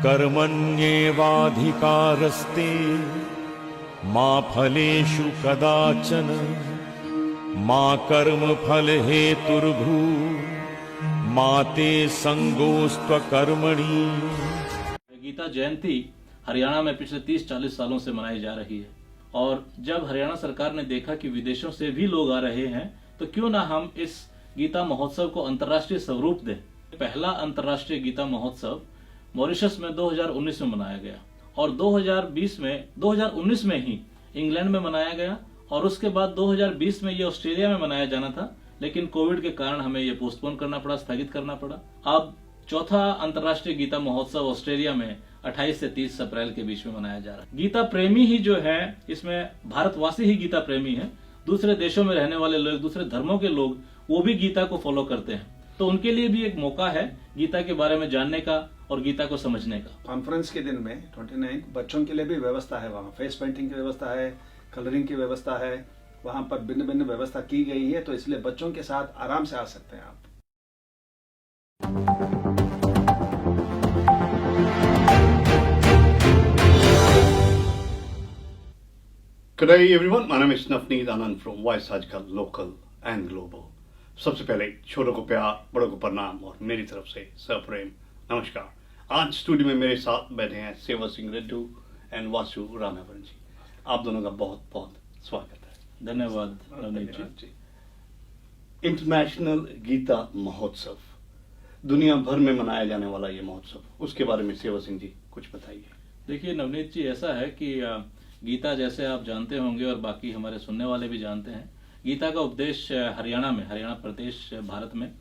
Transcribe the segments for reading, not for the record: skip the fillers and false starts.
कर्मण्येवाधिकारस्ते मा फलेषु कदाचन मा कर्मफल हेतुर्भू मा ते संगोस्त्वकर्मणि। गीता जयंती हरियाणा में पिछले 30-40 सालों से मनाई जा रही है और जब हरियाणा सरकार ने देखा कि विदेशों से भी लोग आ रहे हैं तो क्यों ना हम इस गीता महोत्सव को अंतर्राष्ट्रीय स्वरूप दें। पहला अंतर्राष्ट्रीय गीता महोत्सव मॉरिशस में 2019 में मनाया गया और 2019 में ही इंग्लैंड में मनाया गया और उसके बाद 2020 में ये ऑस्ट्रेलिया में मनाया जाना था, लेकिन कोविड के कारण हमें ये पोस्टपोन करना पड़ा, स्थगित करना पड़ा। अब चौथा अंतर्राष्ट्रीय गीता महोत्सव ऑस्ट्रेलिया में 28 से 30 अप्रैल के बीच में मनाया जा रहा है। गीता प्रेमी ही जो है, इसमें भारतवासी ही गीता प्रेमी है। दूसरे देशों में रहने वाले लोग, दूसरे धर्मों के लोग, वो भी गीता को फॉलो करते हैं, तो उनके लिए भी एक मौका है गीता के बारे में जानने का और गीता को समझने का। कॉन्फ्रेंस के दिन में 29 बच्चों के लिए भी व्यवस्था है, वहाँ फेस पेंटिंग की व्यवस्था है, कलरिंग की व्यवस्था है, वहाँ पर भिन्न भिन्न व्यवस्था की गई है, तो इसलिए बच्चों के साथ आराम से आ सकते हैं आप। Good day everyone, my name is Navneet Anand from Voice आजकल लोकल एंड ग्लोबल। सबसे पहले छोटों को प्यार, बड़ों को प्रणाम और मेरी तरफ से सप्रेम नमस्कार। आज स्टूडियो में मेरे साथ बैठे हैं सेवा सिंह रेड्डू एंड वासु रामावरण जी। आप दोनों का बहुत बहुत स्वागत है। धन्यवाद नवनीत जी। इंटरनेशनल गीता महोत्सव, दुनिया भर में मनाया जाने वाला ये महोत्सव, उसके बारे में सेवा सिंह जी कुछ बताइए। देखिए नवनीत जी, ऐसा है कि गीता जैसे आप जानते होंगे और बाकी हमारे सुनने वाले भी जानते हैं, गीता का उपदेश हरियाणा प्रदेश भारत में,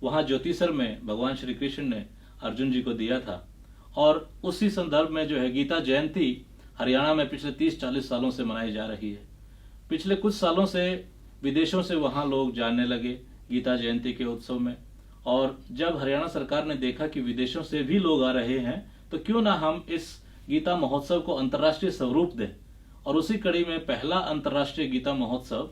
वहाँ ज्योतिसर में भगवान श्री कृष्ण ने अर्जुन जी को दिया था और उसी संदर्भ में जो है गीता जयंती हरियाणा में पिछले 30-40 सालों से मनाई जा रही है। पिछले कुछ सालों से विदेशों से वहाँ लोग जानने लगे गीता जयंती के उत्सव में, और जब हरियाणा सरकार ने देखा कि विदेशों से भी लोग आ रहे हैं तो क्यों ना हम इस गीता महोत्सव को अंतर्राष्ट्रीय स्वरूप दें, और उसी कड़ी में पहला अंतर्राष्ट्रीय गीता महोत्सव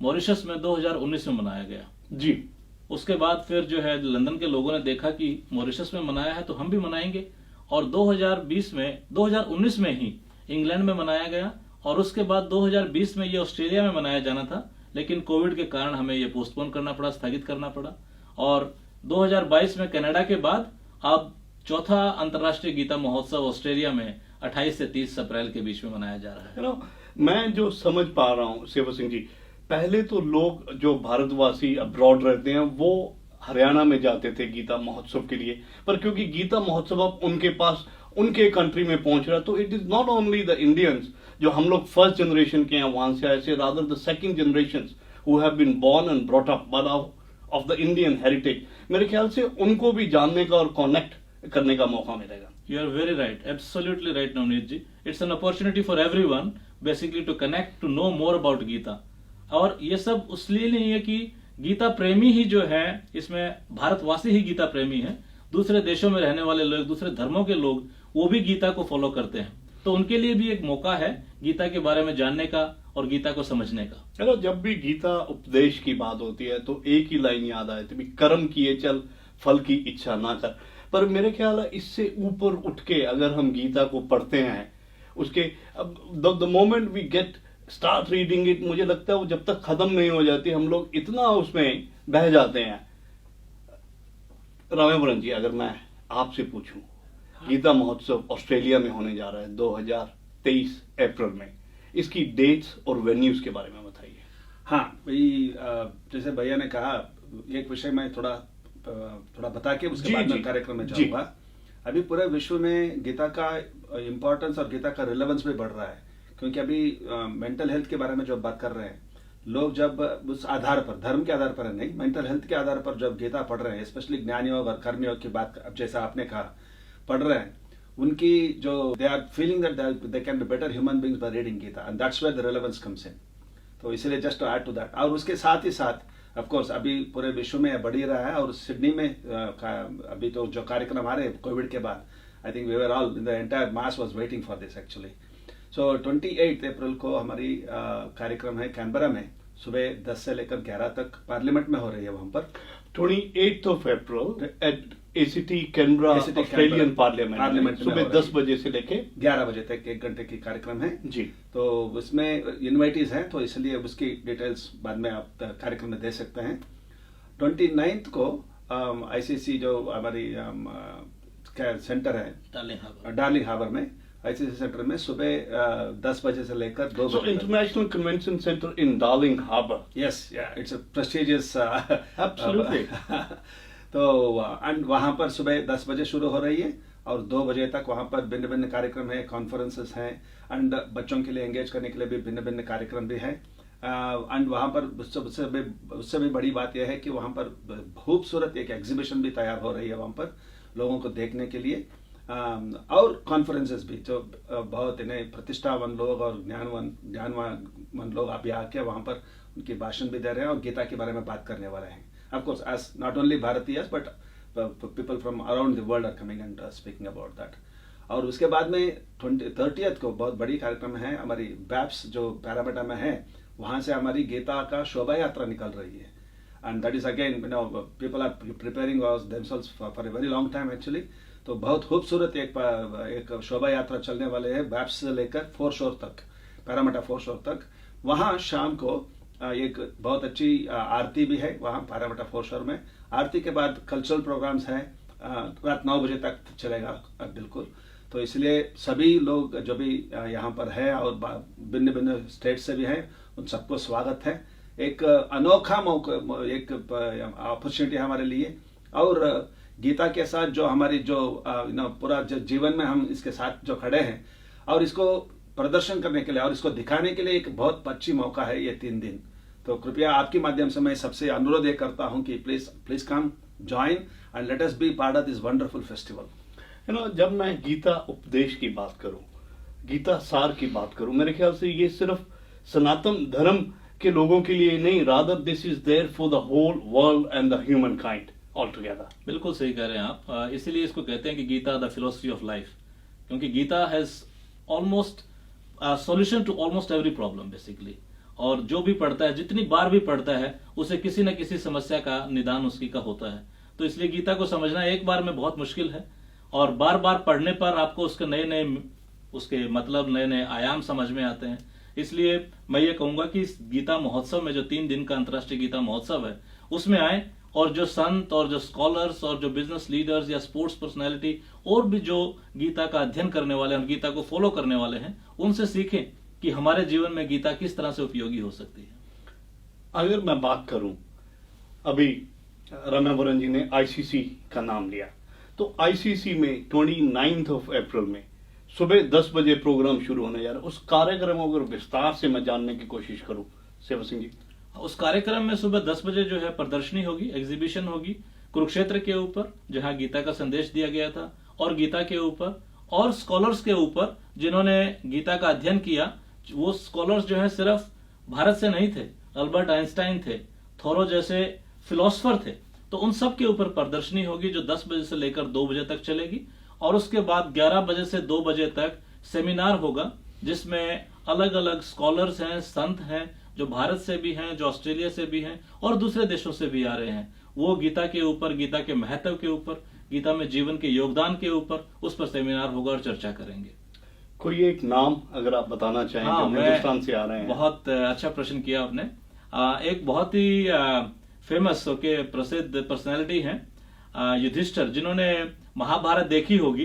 मॉरिशस में 2019 में मनाया गया जी। उसके बाद फिर जो है लंदन के लोगों ने देखा कि मॉरिशस में मनाया है तो हम भी मनाएंगे, और 2019 में ही इंग्लैंड में मनाया गया और उसके बाद 2020 में ये ऑस्ट्रेलिया में मनाया जाना था, लेकिन कोविड के कारण हमें ये पोस्टपोन करना पड़ा, स्थगित करना पड़ा। और 2022 में कनाडा के बाद अब चौथा अंतर्राष्ट्रीय गीता महोत्सव ऑस्ट्रेलिया में 28 से 30 अप्रैल के बीच में मनाया जा रहा है। मैं जो समझ पा रहा हूँ सेवा सिंह जी, पहले तो लोग जो भारतवासी अब्रॉड रहते हैं वो हरियाणा में जाते थे गीता महोत्सव के लिए, पर क्योंकि गीता महोत्सव अब उनके पास उनके कंट्री में पहुंच रहा, तो it is not only the Indians जो हम लोग फर्स्ट जनरेशन के हैं वहां से आए, rather the second generation who have been born and brought up of the Indian heritage, मेरे ख्याल से उनको भी जानने का और कनेक्ट करने का मौका मिलेगा। You are very right, absolutely right, Navneet ji. It's an opportunity for everyone, basically to connect, to know more about Gita. और ये सब उसलिए नहीं है कि गीता प्रेमी ही जो है, इसमें भारतवासी ही गीता प्रेमी है। दूसरे देशों में रहने वाले लोग, दूसरे धर्मों के लोग, वो भी गीता को फॉलो करते हैं, तो उनके लिए भी एक मौका है गीता के बारे में जानने का और गीता को समझने का। चलो, जब भी गीता उपदेश की बात होती है तो एक ही लाइन याद आती है, कर्म किए चल, फल की इच्छा ना कर। पर मेरे ख्याल है इससे ऊपर उठ के अगर हम गीता को पढ़ते हैं, उसके the moment we get start reading it, मुझे लगता है वो जब तक खत्म नहीं हो जाती हम लोग इतना उसमें बह जाते हैं। रामेवरण जी, अगर मैं आपसे पूछूं, गीता महोत्सव ऑस्ट्रेलिया में होने जा रहा है 2023 अप्रैल में, इसकी डेट्स और वेन्यूज के बारे में बताइए। हाँ भाई, जैसे भैया ने कहा, एक विषय में थोड़ा बता के उसके बाद में कार्यक्रम में जाऊंगा। अभी पूरे विश्व में गीता का इम्पोर्टेंस और गीता का रिलेवेंस भी बढ़ रहा है, क्योंकि अभी मेंटल हेल्थ के बारे में जो बात कर रहे हैं लोग, जब उस आधार पर, धर्म के आधार पर नहीं, मेंटल हेल्थ के आधार पर जब गीता पढ़ रहे हैं, स्पेशली ज्ञानियों और कर्मियों की बात जैसा आपने कहा पढ़ रहे हैं, उनकी जो they are feeling that they can be better human beings by reading Gita, and that's where the relevance comes in. तो इसलिए just to add to that, और उसके साथ ही साथ ऑफ कोर्स अभी पूरे विश्व में बढ़ ही रहा है, और सिडनी में अभी तो जो कार्यक्रम आ रहे हैं कोविड के बाद, I think we were all, the entire mass was waiting for this actually. So 28 April को हमारी कार्यक्रम है कैनबरा में, सुबह 10 से लेकर 11 तक, पार्लियामेंट में हो रही है वहां पर। 28th of April ACT Canberra ACT Australian parliament parliament में सुबह हो रही 10 बजे से लेके 11 बजे तक 1 घंटे की कार्यक्रम है जी। तो उसमें इनवाइटीज हैं, तो इसलिए उसकी डिटेल्स बाद में आप कार्यक्रम में दे सकते हैं। 29 को आईसीसी जो हमारी क्या सेंटर है डार्लिंग हार्बर में, आईसीसी सेंटर में सुबह 10 बजे से लेकर 2 So बजे तक। International Convention Center in Darling Harbour. Yes, yeah, it's a prestigious Absolutely. तो एंड वहां पर सुबह 10 बजे शुरू हो रही है और 2 बजे तक वहां पर भिन्न भिन्न कार्यक्रम है, कॉन्फ्रेंसेस हैं एंड बच्चों के लिए एंगेज करने के लिए भी भिन्न भिन्न कार्यक्रम भी है। एंड वहां पर उससे भी बड़ी बात यह है कि वहां पर खूबसूरत एक एग्जीबिशन भी तैयार हो रही है वहां पर लोगों को देखने के लिए, और कॉन्फ्रेंसेस भी जो बहुत इन्हें प्रतिष्ठावान लोग और ज्ञानवान लोग अभी आके वहां पर उनकी भाषण भी दे रहे हैं और गीता के बारे में बात करने वाले हैं। Of course as not only भारतीयस but people from around the world are coming and speaking about that. और उसके बाद में 30th को बहुत बड़ी कार्यक्रम है हमारी बैप्स जो पैरामेटा में है, वहां से हमारी गीता का शोभा यात्रा निकल रही है and that is again people are preparing themselves for a very long time actually. तो बहुत खूबसूरत एक शोभा यात्रा चलने वाले है बैप्स से लेकर फोर शोर तक, पैरामेटा फोर शोर तक। वहां शाम को एक बहुत अच्छी आरती भी है वहां पैरामेटा फोर शोर में। आरती के बाद कल्चरल प्रोग्राम्स हैं, रात 9 बजे तक चलेगा बिल्कुल। तो इसलिए सभी लोग जो भी यहाँ पर है और भिन्न भिन्न स्टेट से भी हैं, उन सबको स्वागत है। एक अनोखा मौका, एक अपॉर्चुनिटी हमारे लिए, और गीता के साथ जो हमारी जो पूरा जो जीवन में हम इसके साथ जो खड़े हैं और इसको प्रदर्शन करने के लिए और इसको दिखाने के लिए एक बहुत अच्छी मौका है ये 3 दिन। तो कृपया आपके माध्यम से मैं सबसे अनुरोध ये करता हूं कि please come join and let us B part of this wonderful festival. जब मैं गीता उपदेश की बात करूं, गीता सार की बात करूं, मेरे ख्याल से ये सिर्फ सनातन धर्म के लोगों के लिए नहीं, rather this is there for the whole world and the human kind all together. बिल्कुल सही कह रहे हैं आप। इसीलिए इसको कहते हैं कि Gita the philosophy of life, क्योंकि Gita has almost solution to almost every problem basically. और जो भी पढ़ता है, जितनी बार भी पढ़ता है, उसे किसी न किसी समस्या का निदान उसकी का होता है। तो इसलिए गीता को समझना एक बार में बहुत मुश्किल है, और बार बार पढ़ने पर आपको उसके नए नए उसके मतलब नए नए आयाम समझ में आते हैं। इसलिए मैं ये कहूंगा कि इस गीता महोत्सव में जो 3 दिन का अंतर्राष्ट्रीय गीता महोत्सव है उसमें आए, और जो संत और जो स्कॉलर्स और जो बिजनेस लीडर्स या स्पोर्ट्स पर्सनैलिटी और भी जो गीता का अध्ययन करने वाले हैं और गीता को फॉलो करने वाले हैं, उनसे सीखें कि हमारे जीवन में गीता किस तरह से उपयोगी हो सकती है। अगर मैं बात करूं, अभी रमावरन जी ने आईसीसी का नाम लिया, तो आईसीसी में 29 अप्रैल में सुबह 10 बजे प्रोग्राम शुरू होने जा रहा है। उस कार्यक्रम को अगर विस्तार से मैं जानने की कोशिश करूं, सेवा सिंह जी। उस कार्यक्रम में सुबह 10 बजे जो है प्रदर्शनी होगी, एग्जीबिशन होगी कुरुक्षेत्र के ऊपर, जहां गीता का संदेश दिया गया था, और गीता के ऊपर और स्कॉलर्स के ऊपर जिन्होंने गीता का अध्ययन किया। वो स्कॉलर्स जो है सिर्फ भारत से नहीं थे, अल्बर्ट आइंस्टाइन थे, थोरो जैसे फिलोसफर थे। तो उन सब के ऊपर प्रदर्शनी होगी जो 10 बजे से लेकर 2 बजे तक चलेगी, और उसके बाद 11 बजे से 2 बजे तक सेमिनार होगा, जिसमें अलग अलग स्कॉलर्स हैं, संत हैं, जो भारत से भी हैं, जो ऑस्ट्रेलिया से भी हैं और दूसरे देशों से भी आ रहे हैं। वो गीता के ऊपर, गीता के महत्व के ऊपर, गीता में जीवन के योगदान के ऊपर उस पर सेमिनार होगा और चर्चा करेंगे। कोई एक नाम अगर आप बताना चाहें जो हिंदुस्तान से आ रहे हैं। बहुत अच्छा प्रश्न किया आपने। एक बहुत ही फेमस के प्रसिद्ध पर्सनैलिटी हैं युधिष्ठिर, जिन्होंने महाभारत देखी होगी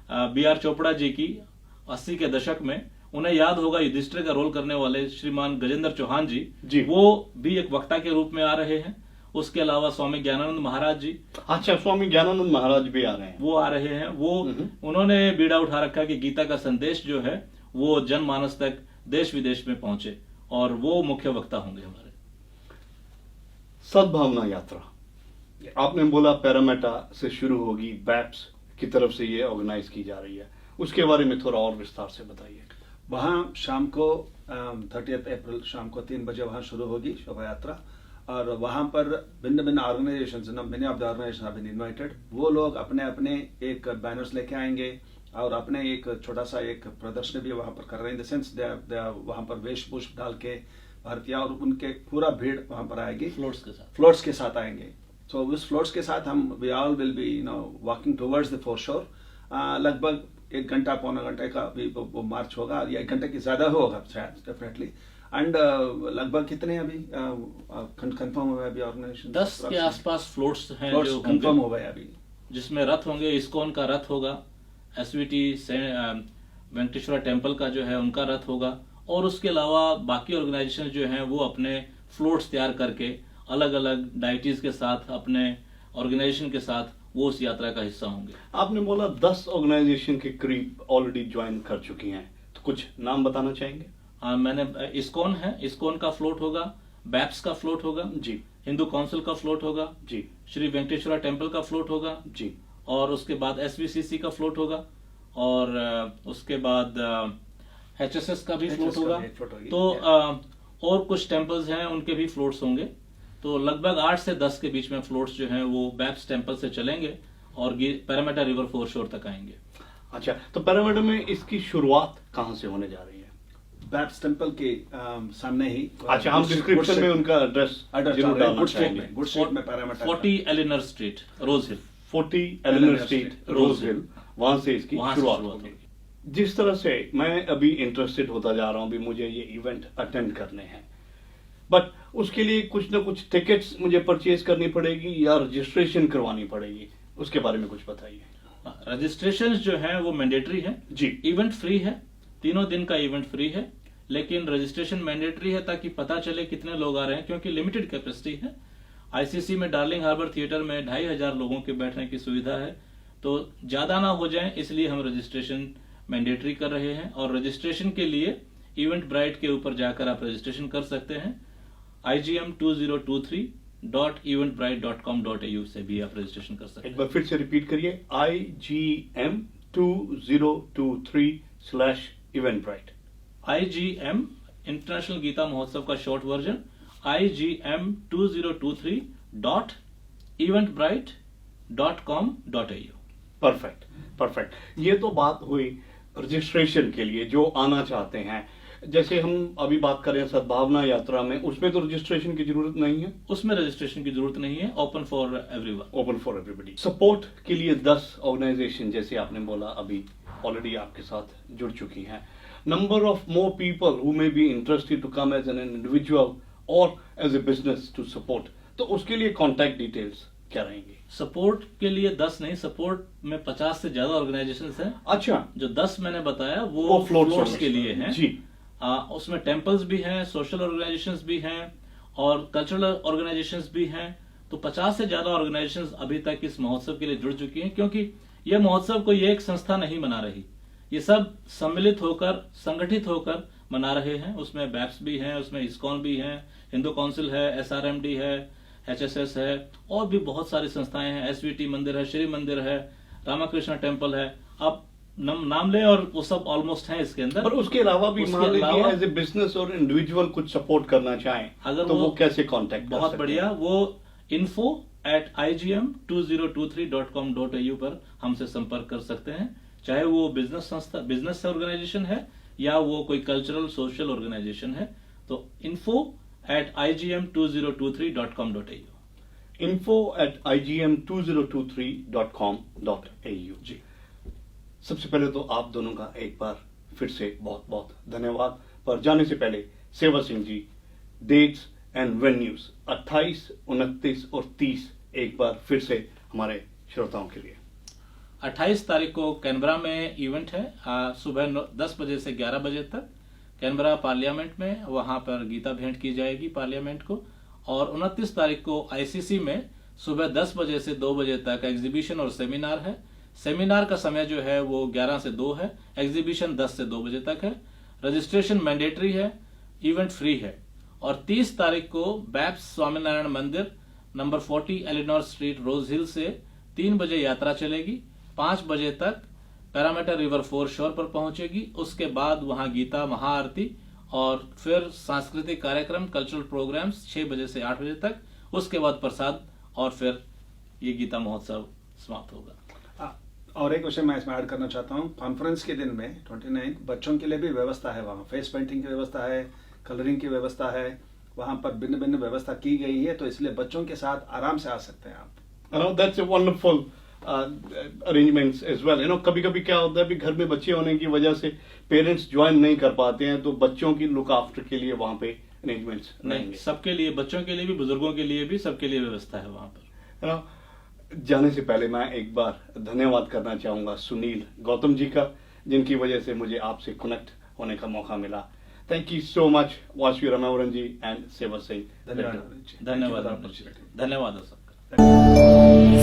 बी.आर. चोपड़ा जी की 80 के दशक में। उन्हें याद होगा युधिष्ठिर का रोल करने वाले श्रीमान गजेंद्र चौहान जी, वो भी एक वक्ता के रूप में आ रहे हैं। उसके अलावा स्वामी ज्ञानानंद महाराज जी, अच्छा, स्वामी ज्ञानानंद महाराज भी आ रहे हैं, वो आ रहे हैं। वो उन्होंने बीड़ा उठा रखा कि गीता का संदेश जो है वो जनमानस तक देश विदेश में पहुंचे, और वो मुख्य वक्ता होंगे हमारे। सद्भावना यात्रा आपने बोला पैरामेटा से शुरू होगी, बैप्स की तरफ से ये ऑर्गेनाइज की जा रही है, उसके बारे में थोड़ा और विस्तार से बताइए। वहाँ शाम को 30 अप्रैल शाम को 3 बजे वहाँ शुरू होगी शोभा यात्रा, और वहाँ पर भिन्न भिन्न organisation, many of the organisation have been invited. वो लोग अपने अपने एक बैनर्स लेके आएंगे और अपने एक छोटा सा एक प्रदर्शनी भी वहाँ पर कर रहे हैं, इन द सेंस वहाँ पर वेशभूषा डाल के भारतीय, और उनके पूरा भीड़ वहाँ पर आएगी, फ्लोट्स के साथ आएंगे। सो उस फ्लोट्स के साथ हम we all will be walking towards the foreshore. लगभग 1 घंटा पौना घंटे का भी वो मार्च होगा, या 1 घंटे की ज्यादा होगा शायद डेफिनेटली। एंड लगभग कितने अभी कंफर्म हुए अभी ऑर्गेनाइजेशन? 10 के आसपास फ्लोट्स हैं जो कंफर्म हो गए अभी, जिसमें रथ होंगे। इस्कॉन का रथ होगा, एसवीटी वेंकटेश्वरा टेम्पल का जो है उनका रथ होगा, और उसके अलावा बाकी ऑर्गेनाइजेशन जो हैं वो अपने फ्लोट्स तैयार करके अलग अलग डाइटीज के साथ, अपने ऑर्गेनाइजेशन के साथ वो उस यात्रा का हिस्सा होंगे। आपने बोला 10 ऑर्गेनाइजेशन के करीब ऑलरेडी ज्वाइन कर चुकी हैं, तो कुछ नाम बताना चाहेंगे? मैंने इस्कॉन है, इस्कॉन का फ्लोट होगा, बैप्स का फ्लोट होगा जी, हिंदू काउंसिल का फ्लोट होगा जी, श्री वेंकटेश्वरा टेम्पल का फ्लोट होगा जी, और उसके बाद एसवीसीसी का फ्लोट होगा, और उसके बाद एचएसएस का भी फ्लोट होगा। तो और कुछ टेम्पल्स हैं उनके भी फ्लोट्स होंगे। तो लगभग 8 से 10 के बीच में फ्लोट्स जो हैं वो बैप्स टेम्पल से चलेंगे और पैरामीटर रिवर फोर शोर तक आएंगे। अच्छा, तो पैरामीटर में इसकी शुरुआत कहाँ से होने जा रही है? बैप्स टेम्पल के सामने ही। अच्छा, हम डिस्क्रिप्शन में उनका एड्रेस जरूर डालना चाहेंगे। गुड स्ट्रीट में पैरामीटर 40 एलिनर स्ट्रीट, रोज हिल। 40 एलिनर स्ट्रीट, रोज हिल, वहां से इसकी शुरुआत होगी। जिस तरह से मैं अभी इंटरेस्टेड होता जा रहा हूं, भी मुझे ये इवेंट अटेंड करने हैं, बट उसके लिए कुछ ना कुछ टिकट्स मुझे परचेज करनी पड़ेगी या रजिस्ट्रेशन करवानी पड़ेगी, उसके बारे में कुछ बताइए। रजिस्ट्रेशन जो है वो मैंडेटरी है जी। इवेंट फ्री है, 3 दिन का इवेंट फ्री है, लेकिन रजिस्ट्रेशन मैंडेटरी है ताकि पता चले कितने लोग आ रहे हैं, क्योंकि लिमिटेड कैपेसिटी है। आईसीसी में डार्लिंग हार्बर थिएटर में 2500 लोगों के बैठने की सुविधा है, तो ज्यादा ना हो जाए इसलिए हम रजिस्ट्रेशन मैंडेटरी कर रहे हैं। और रजिस्ट्रेशन के लिए इवेंट ब्राइट के ऊपर जाकर आप रजिस्ट्रेशन कर सकते हैं। igm2023.eventbrite.com.au से भी आप रजिस्ट्रेशन कर सकते हैं। एक बार फिर से रिपीट करिए, igm2023/eventbrite। IGM इंटरनेशनल गीता महोत्सव का short version, igm2023.eventbrite.com.au। Perfect, perfect. ये तो बात हुई रजिस्ट्रेशन के लिए जो आना चाहते हैं। जैसे हम अभी बात कर रहे हैं सद्भावना यात्रा में, उसमें तो रजिस्ट्रेशन की जरूरत नहीं है। उसमें रजिस्ट्रेशन की जरूरत नहीं है, open for everyone. Open for everybody. Support के लिए 10 ऑर्गेनाइजेशन जैसे आपने बोला अभी ऑलरेडी आपके साथ जुड़ चुकी हैं। Number of more people who may be interested to come as an individual और as a business to support, तो उसके लिए कॉन्टैक्ट डिटेल्स क्या रहेंगी? सपोर्ट के लिए 10 नहीं, सपोर्ट में 50 से ज्यादा ऑर्गेनाइजेशन हैं। अच्छा, जो 10 मैंने बताया वो फ्लोट्स के लिए हैं जी। उसमें टेम्पल्स भी हैं, सोशल ऑर्गेनाइजेशंस भी हैं और कल्चरल ऑर्गेनाइजेशंस भी हैं। तो 50 से ज्यादा ऑर्गेनाइजेशंस अभी तक इस महोत्सव के लिए जुड़ चुकी हैं, क्योंकि यह महोत्सव कोई एक संस्था नहीं मना रही, ये सब सम्मिलित होकर, संगठित होकर मना रहे हैं। उसमें बैप्स भी हैं, उसमें इस्कॉन भी हैं, हिंदू काउंसिल है, SRMD है, HSS है, और भी बहुत सारी संस्थाएं हैं। SVT मंदिर है, श्री मंदिर है, रामाकृष्ण टेम्पल है। अब नाम ले और वो सब ऑलमोस्ट है इसके अंदर। पर उसके अलावा भी मान लीजिए एज ए बिजनेस और इंडिविजुअल कुछ सपोर्ट करना चाहें अगर तो वो कैसे कांटेक्ट? बहुत बढ़िया, वो info@igm2023.com.au पर हमसे संपर्क कर सकते हैं, चाहे वो बिजनेस संस्था, बिजनेस ऑर्गेनाइजेशन है या वो कोई कल्चरल सोशल ऑर्गेनाइजेशन है। तो info@igm2023.com.au। info@igm2023.com.au। जी, सबसे पहले तो आप दोनों का एक बार फिर से बहुत बहुत धन्यवाद। पर जाने से पहले सेवा Singh ji, dates and venues 28, 29 और 30 एक बार फिर से हमारे श्रोताओं के लिए। 28 तारीख को कैनबरा में इवेंट है, सुबह 10 बजे से 11 बजे तक कैनबरा पार्लियामेंट में, वहां पर गीता भेंट की जाएगी पार्लियामेंट को। और 29 तारीख को आईसीसी में सुबह 10 बजे से 2 बजे तक एग्जीबिशन और सेमिनार है। सेमिनार का समय जो है वो 11 से 2 है, एग्जीबिशन 10 से 2 बजे तक है। रजिस्ट्रेशन मैंडेटरी है, इवेंट फ्री है। और 30 तारीख को बैप्स स्वामीनारायण मंदिर नंबर 40 एलिनोर स्ट्रीट, रोज हिल से 3 बजे यात्रा चलेगी, 5 बजे तक पैरामीटर रिवर फोर शोर पर पहुंचेगी। उसके बाद वहां गीता महाआरती और फिर सांस्कृतिक कार्यक्रम, कल्चरल प्रोग्राम्स 6 बजे से 8 बजे तक। उसके बाद प्रसाद और फिर ये गीता महोत्सव समाप्त होगा। और एक विषय मैं इसमें ऐड करना चाहता हूँ, कॉन्फ्रेंस के दिन में 29 बच्चों के लिए भी व्यवस्था है, वहाँ फेस पेंटिंग की व्यवस्था है, कलरिंग की व्यवस्था है, वहां पर भिन्न भिन्न व्यवस्था की गई है, तो इसलिए बच्चों के साथ आराम से आ सकते हैं आप। that's a wonderful arrangements as well. कभी कभी क्या होता है भी घर में बच्चे होने की वजह से पेरेंट्स ज्वाइन नहीं कर पाते हैं, तो बच्चों की लुक आफ्टर के लिए वहां पे अरेंजमेंट्स नहीं, सबके लिए, बच्चों के लिए भी, बुजुर्गों के लिए भी, सबके लिए व्यवस्था है वहां पर। जाने से पहले मैं एक बार धन्यवाद करना चाहूंगा सुनील गौतम जी का, जिनकी वजह से मुझे आपसे कनेक्ट होने का मौका मिला। Thank you so much Vasavi Ramavaran ji and Seva Singh. धन्यवाद, धन्यवाद सबका।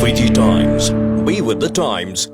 VG Times. Be with the times.